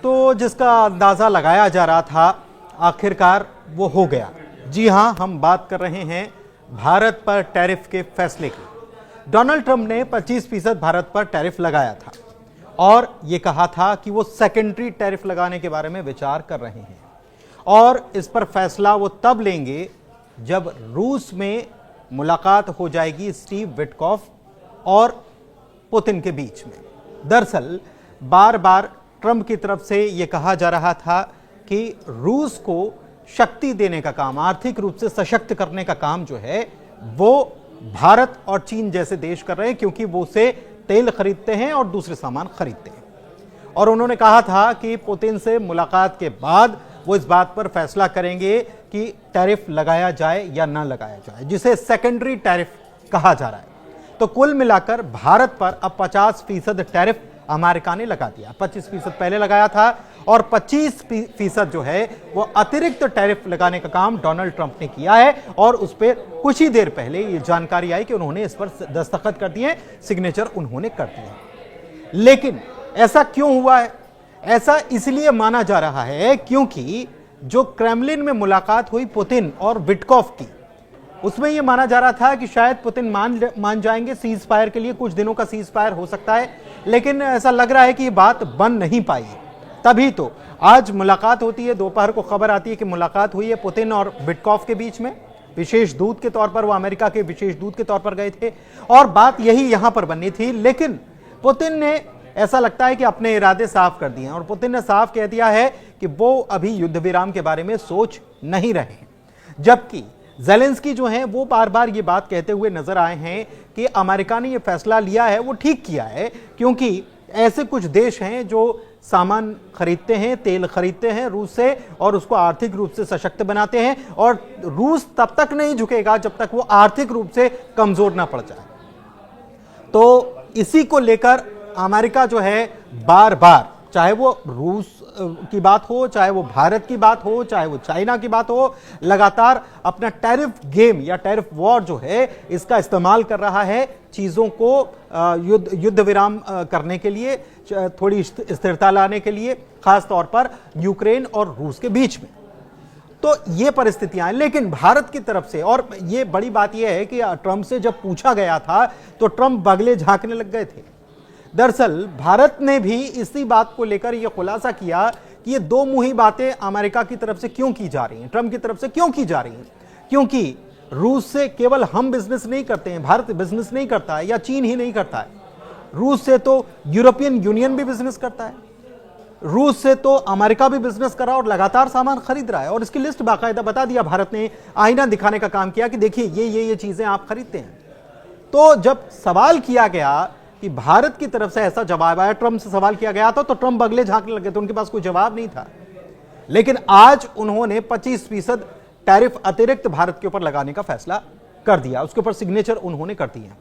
तो जिसका अंदाजा लगाया जा रहा था आखिरकार वो हो गया। जी हां, हम बात कर रहे हैं भारत पर टैरिफ के फैसले की। डोनाल्ड ट्रंप ने 25% भारत पर टैरिफ लगाया था और यह कहा था कि वो सेकेंडरी टैरिफ लगाने के बारे में विचार कर रहे हैं और इस पर फैसला वो तब लेंगे जब रूस में मुलाकात हो जाएगी स्टीव विटकॉफ और पुतिन के बीच में। दरअसल बार बार ट्रंप की तरफ से यह कहा जा रहा था कि रूस को शक्ति देने का काम, आर्थिक रूप से सशक्त करने का काम जो है वो भारत और चीन जैसे देश कर रहे हैं, क्योंकि वो उसे तेल खरीदते हैं और दूसरे सामान खरीदते हैं। और उन्होंने कहा था कि पुतिन से मुलाकात के बाद वो इस बात पर फैसला करेंगे कि टैरिफ लगाया जाए या ना लगाया जाए, जिसे सेकेंडरी टैरिफ कहा जा रहा है। तो कुल मिलाकर भारत पर अब 50% टैरिफ अमेरिका ने लगा दिया। 25% पहले लगाया था और 25% जो है वो अतिरिक्त टैरिफ लगाने का काम डोनाल्ड ट्रंप ने किया है। और उस पर कुछ ही देर पहले ये जानकारी आई कि उन्होंने इस पर दस्तखत कर दिए, सिग्नेचर उन्होंने कर दिए। लेकिन ऐसा क्यों हुआ है? ऐसा इसलिए माना जा रहा है क्योंकि जो क्रेमलिन में मुलाकात हुई पुतिन और विटकॉफ की, उसमें यह माना जा रहा था कि शायद पुतिन मान जाएंगे सीज फायर के लिए, कुछ दिनों का सीज फायर हो सकता है। लेकिन ऐसा लग रहा है कि ये बात बन नहीं पाई। तभी तो आज मुलाकात होती है, दोपहर को खबर आती है कि मुलाकात हुई है पुतिन और विटकॉफ के बीच में। विशेष दूत के तौर पर, वो अमेरिका के विशेष दूत के तौर पर गए थे और बात यही यहां पर बननी थी। लेकिन पुतिन ने, ऐसा लगता है कि अपने इरादे साफ कर दिए और पुतिन ने साफ कह दिया है कि वो अभी युद्ध विराम के बारे में सोच नहीं रहे हैं। जबकि ज़ेलेंस्की जो हैं वो बार बार ये बात कहते हुए नजर आए हैं कि अमेरिका ने ये फैसला लिया है वो ठीक किया है, क्योंकि ऐसे कुछ देश हैं जो सामान खरीदते हैं, तेल खरीदते हैं रूस से और उसको आर्थिक रूप से सशक्त बनाते हैं, और रूस तब तक नहीं झुकेगा जब तक वो आर्थिक रूप से कमजोर ना पड़ जाए। तो इसी को लेकर अमेरिका जो है बार बार, चाहे वो रूस की बात हो, चाहे वो भारत की बात हो, चाहे वो चाइना की बात हो, लगातार अपना टैरिफ गेम या टैरिफ वॉर जो है इसका इस्तेमाल कर रहा है चीजों को युद्ध विराम करने के लिए, थोड़ी स्थिरता लाने के लिए, खास तौर पर यूक्रेन और रूस के बीच में। तो ये परिस्थितियां हैं। लेकिन भारत की तरफ से, और ये बड़ी बात यह है कि ट्रंप से जब पूछा गया था तो ट्रंप बगले झांकने लग गए थे। दरअसल भारत ने भी इसी बात को लेकर यह खुलासा किया कि ये दो मुही बातें अमेरिका की तरफ से क्यों की जा रही हैं, ट्रंप की तरफ से क्यों की जा रही हैं। क्योंकि रूस से केवल हम बिजनेस नहीं करते हैं, भारत बिजनेस नहीं करता है या चीन ही नहीं करता है, रूस से तो यूरोपियन यूनियन भी बिजनेस करता है, रूस से तो अमेरिका भी बिजनेस कर रहा है और लगातार सामान खरीद रहा है। और इसकी लिस्ट बाकायदा बता दिया भारत ने, आईना दिखाने का काम किया कि देखिए ये चीजें आप खरीदते हैं। तो जब सवाल किया गया कि भारत की तरफ से ऐसा जवाब आया, ट्रंप से सवाल किया गया था तो ट्रंप बगले झांकने लगे थे, उनके पास कोई जवाब नहीं था। लेकिन आज उन्होंने 25% टैरिफ अतिरिक्त भारत के ऊपर लगाने का फैसला कर दिया, उसके ऊपर सिग्नेचर उन्होंने कर दिए।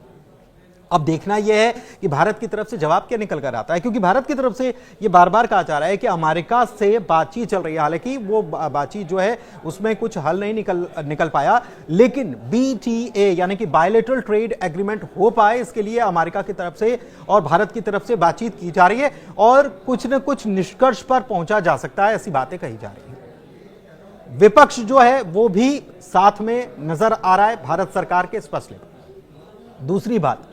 अब देखना यह है कि भारत की तरफ से जवाब क्या निकल कर आता है, क्योंकि भारत की तरफ से यह बार बार कहा जा रहा है कि अमेरिका से बातचीत चल रही है। हालांकि वो बातचीत जो है उसमें कुछ हल नहीं निकल पाया, लेकिन BTA यानी कि बायलैटरल ट्रेड एग्रीमेंट हो पाए, इसके लिए अमेरिका की तरफ से और भारत की तरफ से बातचीत की जा रही है और कुछ न कुछ निष्कर्ष पर पहुंचा जा सकता है, ऐसी बातें कही जा रही है। विपक्ष जो है वो भी साथ में नजर आ रहा है भारत सरकार के इस फैसले पर। दूसरी बात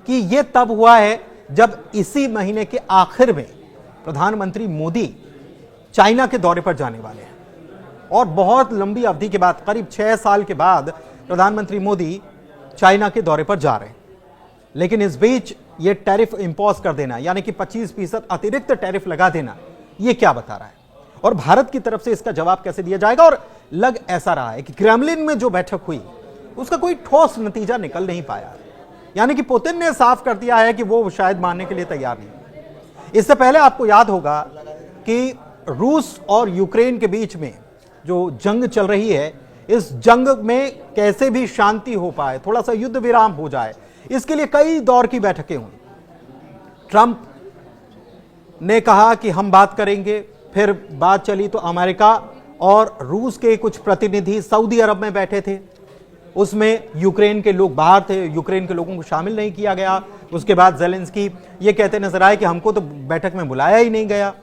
कि यह तब हुआ है जब इसी महीने के आखिर में प्रधानमंत्री मोदी चाइना के दौरे पर जाने वाले हैं और बहुत लंबी अवधि के बाद, करीब 6 साल के बाद प्रधानमंत्री मोदी चाइना के दौरे पर जा रहे हैं। लेकिन इस बीच यह टैरिफ इंपोज कर देना, यानी कि 25% अतिरिक्त टैरिफ लगा देना, यह क्या बता रहा है और भारत की तरफ से इसका जवाब कैसे दिया जाएगा। और लग ऐसा रहा है कि क्रेमलिन में जो बैठक हुई उसका कोई ठोस नतीजा निकल नहीं पाया, यानी कि पुतिन ने साफ कर दिया है कि वो शायद मानने के लिए तैयार नहीं। इससे पहले आपको याद होगा कि रूस और यूक्रेन के बीच में जो जंग चल रही है, इस जंग में कैसे भी शांति हो पाए, थोड़ा सा युद्ध विराम हो जाए, इसके लिए कई दौर की बैठकें हुई। ट्रंप ने कहा कि हम बात करेंगे, फिर बात चली तो अमेरिका और रूस के कुछ प्रतिनिधि सऊदी अरब में बैठे थे, उसमें यूक्रेन के लोग बाहर थे, यूक्रेन के लोगों को शामिल नहीं किया गया। उसके बाद ज़ेलेंस्की ये कहते नजर आए कि हमको तो बैठक में बुलाया ही नहीं गया।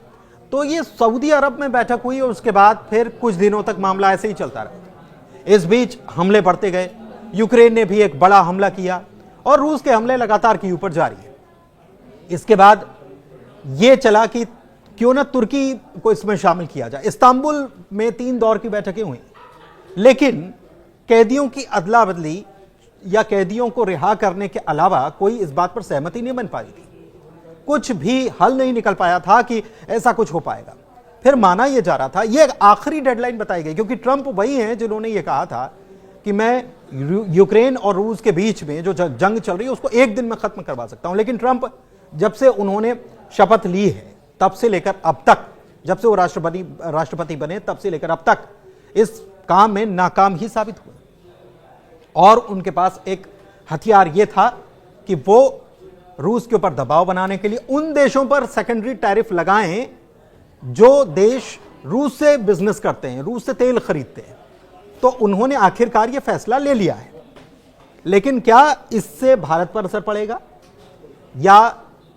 तो ये सऊदी अरब में बैठक हुई और उसके बाद फिर कुछ दिनों तक मामला ऐसे ही चलता रहा। इस बीच हमले बढ़ते गए, यूक्रेन ने भी एक बड़ा हमला किया और रूस के हमले लगातार की ऊपर जारी है। इसके बाद यह चला कि क्यों ना तुर्की को इसमें शामिल किया जाए। इस्तांबुल में 3 दौर की बैठकें हुई, लेकिन कैदियों की अदला बदली या कैदियों को रिहा करने के अलावा कोई इस बात पर सहमति नहीं बन पाई थी। कुछ भी हल नहीं निकल पाया था कि ऐसा कुछ हो पाएगा। फिर माना यह जा रहा था, यह आखिरी डेडलाइन बताई गई, क्योंकि ट्रंप वही हैं जिन्होंने यह कहा था कि मैं यूक्रेन और रूस के बीच में जो जंग चल रही है उसको एक दिन में खत्म करवा सकता हूं। लेकिन ट्रंप जब से उन्होंने शपथ ली है तब से लेकर अब तक, जब से वो राष्ट्रपति बने तब से लेकर अब तक इस काम में नाकाम ही साबित हुए। और उनके पास एक हथियार यह था कि वो रूस के ऊपर दबाव बनाने के लिए उन देशों पर सेकेंडरी टैरिफ लगाएं जो देश रूस से बिजनेस करते हैं, रूस से तेल खरीदते हैं। तो उन्होंने आखिरकार यह फैसला ले लिया है। लेकिन क्या इससे भारत पर असर पड़ेगा, या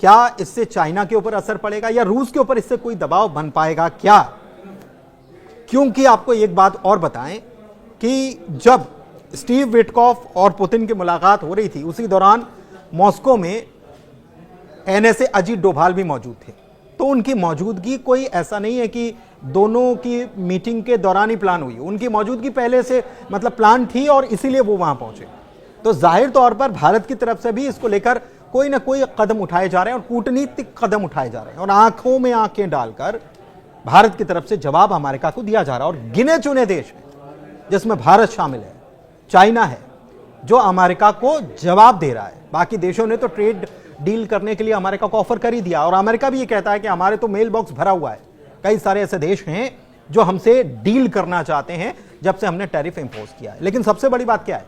क्या इससे चाइना के ऊपर असर पड़ेगा, या रूस के ऊपर इससे कोई दबाव बन पाएगा क्या? क्योंकि आपको एक बात और बताएं कि जब स्टीव विटकॉफ और पुतिन की मुलाकात हो रही थी, उसी दौरान मॉस्को में एनएसए अजीत डोभाल भी मौजूद थे। तो उनकी मौजूदगी कोई ऐसा नहीं है कि दोनों की मीटिंग के दौरान ही प्लान हुई, उनकी मौजूदगी पहले से मतलब प्लान थी और इसीलिए वो वहां पहुंचे। तो जाहिर तौर पर भारत की तरफ से भी इसको लेकर कोई ना कोई कदम उठाए जा रहे हैं और कूटनीतिक कदम उठाए जा रहे हैं, और आंखों में आंखें डालकर भारत की तरफ से जवाब अमेरिका को दिया जा रहा है। और गिने चुने देश हैं जिसमें भारत शामिल है, चाइना है, जो अमेरिका को जवाब दे रहा है। बाकी देशों ने तो ट्रेड डील करने के लिए अमेरिका को ऑफर कर ही दिया, और अमेरिका भी ये कहता है कि हमारे तो मेल बॉक्स भरा हुआ है। कई सारे ऐसे देश हैं जो हमसे डील करना चाहते हैं जब से हमने टैरिफ इंपोज किया है। लेकिन सबसे बड़ी बात क्या है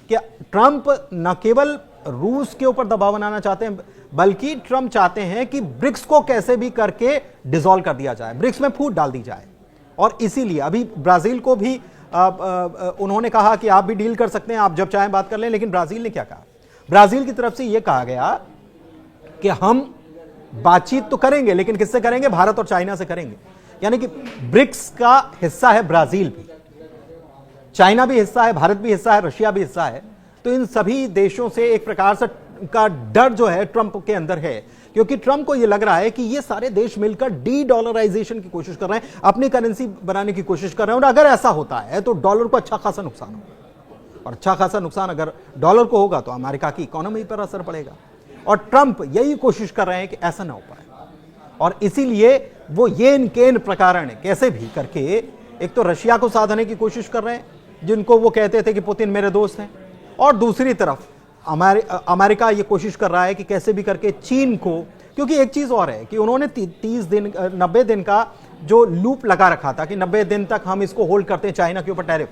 कि ट्रंप न केवल रूस के ऊपर दबाव बनाना चाहते हैं, बल्कि ट्रंप चाहते हैं कि ब्रिक्स को कैसे भी करके डिसॉल्व कर दिया जाए, ब्रिक्स में फूट डाल दी जाए। और इसीलिए अभी ब्राजील को भी उन्होंने कहा कि आप भी डील कर सकते हैं, आप जब चाहें बात कर लें। लेकिन ब्राजील ने क्या कहा? ब्राजील की तरफ से यह कहा गया कि हम बातचीत तो करेंगे, लेकिन किससे करेंगे? भारत और चाइना से करेंगे। यानी कि ब्रिक्स का हिस्सा है ब्राजील भी, चाइना भी हिस्सा है, भारत भी हिस्सा है, रशिया भी हिस्सा है। तो इन सभी देशों से एक प्रकार से का डर जो है ट्रंप के अंदर है, क्योंकि ट्रंप को यह लग रहा है कि ये सारे देश मिलकर डी डॉलराइजेशन की कोशिश कर रहे हैं, अपनी करेंसी बनाने की कोशिश कर रहे हैं। और अगर ऐसा होता है तो डॉलर को अच्छा खासा नुकसान होगा, और अच्छा खासा नुकसान अगर डॉलर को होगा तो अमेरिका की इकोनॉमी पर असर पड़ेगा। और ट्रंप यही कोशिश कर रहे हैं कि ऐसा ना हो पाए, और इसीलिए वो येन केन प्रकरण कैसे भी करके एक तो रशिया को साधने की कोशिश कर रहे हैं, जिनको वो कहते थे कि पुतिन मेरे दोस्त हैं, और दूसरी तरफ अमेरिका ये कोशिश कर रहा है कि कैसे भी करके चीन को, क्योंकि एक चीज और है कि उन्होंने 90 दिन का जो लूप लगा रखा था कि 90 दिन तक हम इसको होल्ड करते हैं चाइना के ऊपर टैरिफ,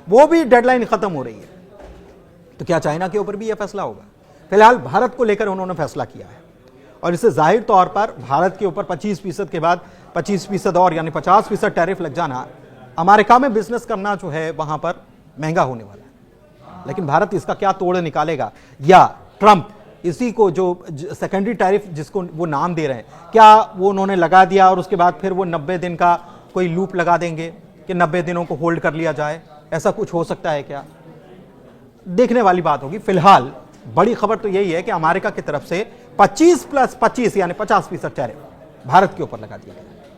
वो भी डेडलाइन खत्म हो रही है। तो क्या चाइना के ऊपर भी यह फैसला होगा? फिलहाल भारत को लेकर उन्होंने फैसला किया है, और इससे जाहिर तौर पर भारत के ऊपर 25% के बाद 25% और यानी 50% टैरिफ लग जाना, अमेरिका में बिजनेस करना जो है वहां पर महंगा होने वाला है। लेकिन भारत इसका क्या तोड़ निकालेगा, या ट्रंप इसी को जो सेकेंडरी टैरिफ जिसको वो नाम दे रहे हैं, क्या वो उन्होंने लगा दिया और उसके बाद फिर वो 90 दिन का कोई लूप लगा देंगे कि 90 दिनों को होल्ड कर लिया जाए? ऐसा कुछ हो सकता है क्या? देखने वाली बात होगी। फिलहाल बड़ी खबर तो यही है कि अमेरिका की तरफ से 25+25 यानी 50% टैरिफ भारत के ऊपर लगा दिया गया।